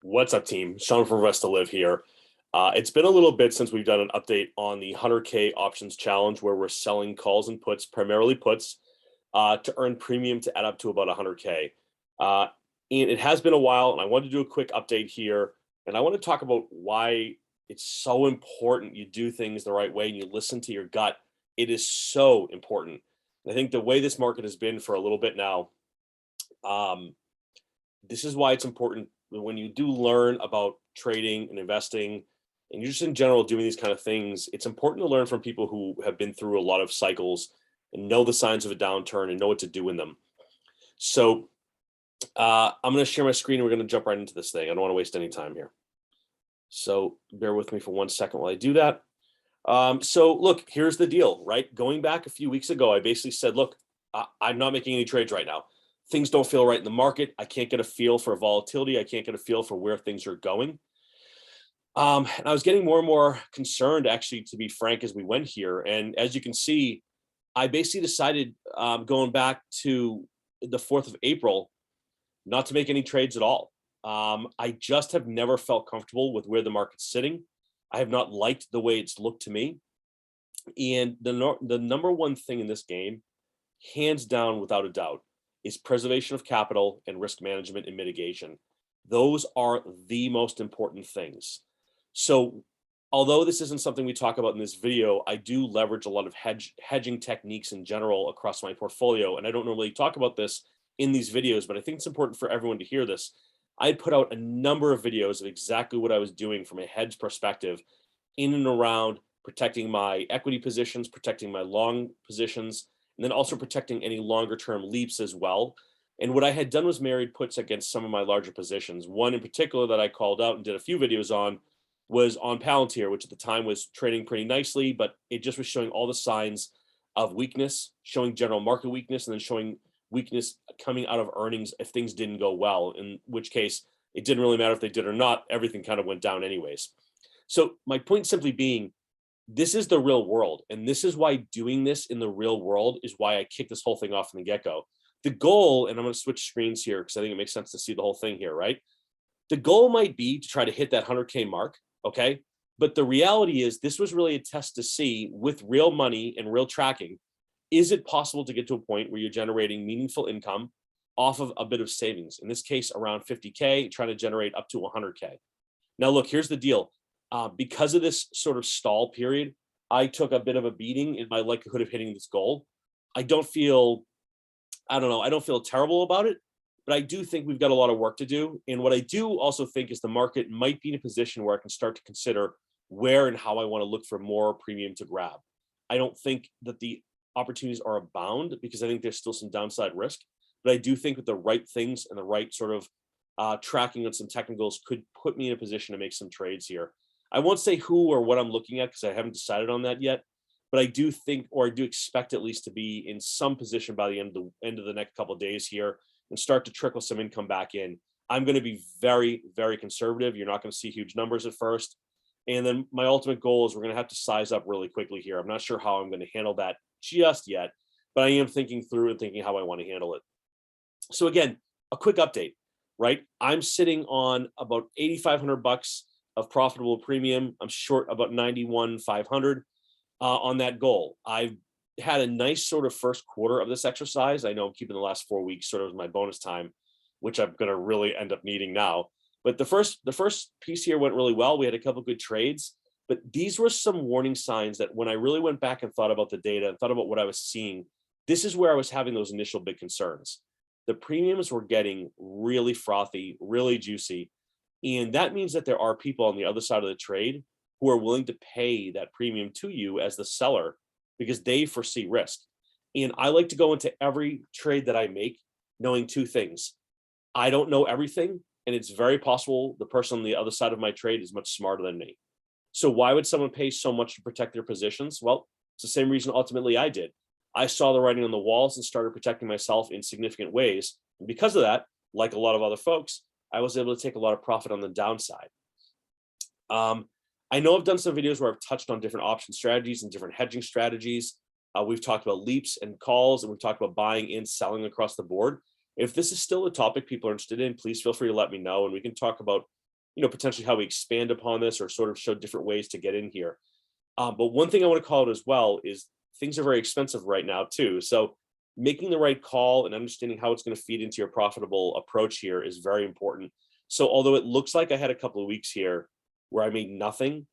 What's up, team? Sean from Rest to Live here. It's been a little bit since we've done an update on the 100K options challenge where we're selling calls and puts, primarily puts, to earn premium to add up to about 100K. Uh, and it has been a while, and I wanted to do a quick update here. And I want to talk about why it's so important you do things the right way and you listen to your gut. It is so important. And I think the way this market has been for a little bit now, um, this is why it's important when you do learn about trading and investing and you're just in general doing these kind of things. It's important to learn from people who have been through a lot of cycles and know the signs of a downturn and know what to do in them. So I'm going to share my screen and we're going to jump right into this thing. I don't want to waste any time here. So bear with me for 1 second while I do that. So look, here's the deal, right? Going back a few weeks ago, I basically said, look, I'm not making any trades right now. Things don't feel right in the market. I can't get a feel for volatility. I can't get a feel for where things are going. And I was getting more and more concerned, actually, to be frank, as we went here. And as you can see, I basically decided going back to the 4th of April not to make any trades at all. I just have never felt comfortable with where the market's sitting. I have not liked the way it's looked to me. And the number one thing in this game, hands down, without a doubt, is preservation of capital and risk management and mitigation. Those are the most important things. So although this isn't something we talk about in this video, I do leverage a lot of hedging techniques in general across my portfolio. And I don't normally talk about this in these videos, but I think it's important for everyone to hear this. I put out a number of videos of exactly what I was doing from a hedge perspective in and around protecting my equity positions, protecting my long positions, and then also protecting any longer term leaps as well. And what I had done was married puts against some of my larger positions. One in particular that I called out and did a few videos on was on Palantir, which at the time was trading pretty nicely, but it just was showing all the signs of weakness, showing general market weakness, and then showing weakness coming out of earnings if things didn't go well, in which case it didn't really matter if they did or not, everything kind of went down anyways. So my point simply being, this is the real world. And this is why doing this in the real world is why I kicked this whole thing off from the get-go. The goal, and I'm going to switch screens here because I think it makes sense to see the whole thing here, right? The goal might be to try to hit that 100K mark, okay? But the reality is this was really a test to see with real money and real tracking, is it possible to get to a point where you're generating meaningful income off of a bit of savings? In this case, around 50K, trying to generate up to 100K. Now, look, here's the deal. Because of this sort of stall period, I took a bit of a beating in my likelihood of hitting this goal. I don't feel, I don't know, I don't feel terrible about it, but I do think we've got a lot of work to do. And what I do also think is the market might be in a position where I can start to consider where and how I want to look for more premium to grab. I don't think that the opportunities are abound because I think there's still some downside risk, but I do think with the right things and the right sort of tracking on some technicals could put me in a position to make some trades here. I won't say who or what I'm looking at because I haven't decided on that yet, but I do think, or I do expect at least to be in some position by the end of the next couple of days here and start to trickle some income back in. I'm going to be very, very conservative. You're not going to see huge numbers at first. And then my ultimate goal is we're going to have to size up really quickly here. I'm not sure how I'm going to handle that just yet, but I am thinking through and thinking how I want to handle it. So again, a quick update, right? I'm sitting on about 8,500 bucks of profitable premium. I'm short about 91,500 on that goal. I've had a nice sort of first quarter of this exercise. I know I'm keeping the last 4 weeks sort of my bonus time, which I'm going to really end up needing now. But the first piece here went really well. We had a couple good trades, but these were some warning signs that when I really went back and thought about the data and thought about what I was seeing, this is where I was having those initial big concerns. The premiums were getting really frothy, really juicy. And that means that there are people on the other side of the trade who are willing to pay that premium to you as the seller because they foresee risk. And I like to go into every trade that I make knowing two things. I don't know everything, and it's very possible the person on the other side of my trade is much smarter than me. So why would someone pay so much to protect their positions? Well, it's the same reason ultimately I did. I saw the writing on the walls and started protecting myself in significant ways. And because of that, like a lot of other folks, I was able to take a lot of profit on the downside. I know I've done some videos where I've touched on different option strategies and different hedging strategies. We've talked about leaps and calls, and we've talked about buying and selling across the board. If this is still a topic people are interested in, please feel free to let me know, and we can talk about potentially how we expand upon this or sort of show different ways to get in here. But one thing I want to call it as well is things are very expensive right now too. So making the right call and understanding how it's going to feed into your profitable approach here is very important. So although it looks like I had a couple of weeks here where I made nothing,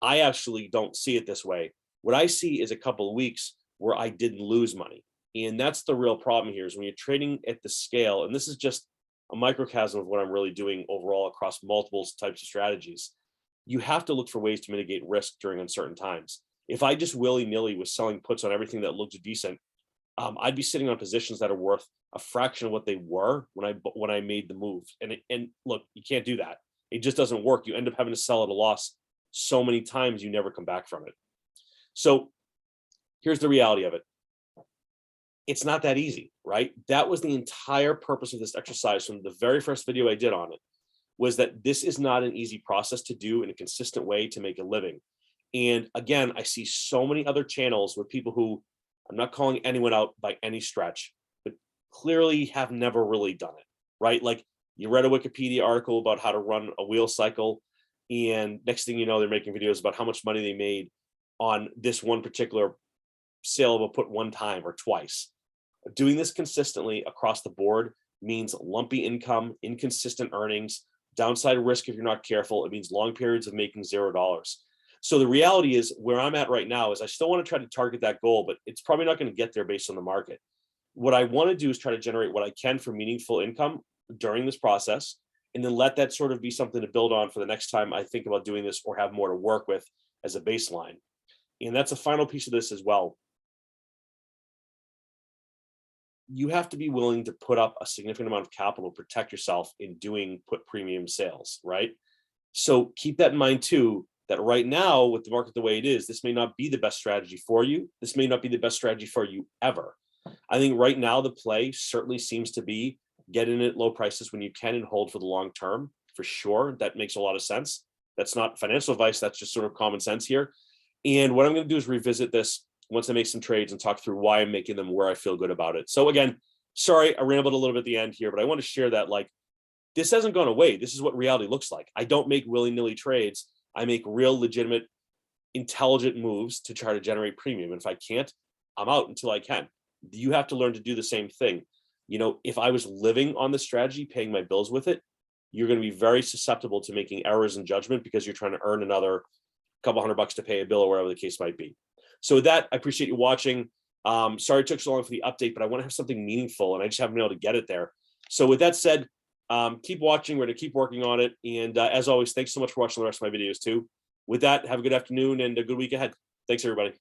I actually don't see it this way. What I see is a couple of weeks where I didn't lose money. And that's the real problem here is when you're trading at the scale, and this is just a microcosm of what I'm really doing overall across multiple types of strategies. You have to look for ways to mitigate risk during uncertain times. If I just willy-nilly was selling puts on everything that looked decent, I'd be sitting on positions that are worth a fraction of what they were when I made the move. And look, you can't do that. It just doesn't work. You end up having to sell at a loss so many times you never come back from it. So here's the reality of it. It's not that easy, right? That was the entire purpose of this exercise from the very first video I did on it, was that this is not an easy process to do in a consistent way to make a living. And again, I see so many other channels with people who, I'm not calling anyone out by any stretch, but clearly have never really done it, right? Like you read a Wikipedia article about how to run a wheel cycle, and next thing you know, they're making videos about how much money they made on this one particular sale of a put one time or twice. Doing this consistently across the board means lumpy income, inconsistent earnings, downside risk if you're not careful. It means long periods of making $0. So the reality is where I'm at right now is I still want to try to target that goal, but it's probably not going to get there based on the market. What I want to do is try to generate what I can for meaningful income during this process, and then let that sort of be something to build on for the next time I think about doing this or have more to work with as a baseline. And that's a final piece of this as well. You have to be willing to put up a significant amount of capital to protect yourself in doing put premium sales, right? So keep that in mind too, that right now with the market the way it is, this may not be the best strategy for you. This may not be the best strategy for you ever. I think right now the play certainly seems to be get in at low prices when you can and hold for the long term, for sure. That makes a lot of sense. That's not financial advice. That's just sort of common sense here. And what I'm going to do is revisit this once I make some trades and talk through why I'm making them, where I feel good about it. So again, sorry, I rambled a little bit at the end here, but I want to share that like, this hasn't gone away. This is what reality looks like. I don't make willy-nilly trades. I make real, legitimate, intelligent moves to try to generate premium. And if I can't, I'm out until I can. You have to learn to do the same thing. If I was living on this strategy, paying my bills with it, you're going to be very susceptible to making errors in judgment because you're trying to earn another couple $100 to pay a bill or whatever the case might be. So with that, I appreciate you watching. Sorry it took so long for the update, but I want to have something meaningful and I just haven't been able to get it there. So with that said, keep watching. We're going to keep working on it. And as always, thanks so much for watching the rest of my videos too. With that, have a good afternoon and a good week ahead. Thanks, everybody.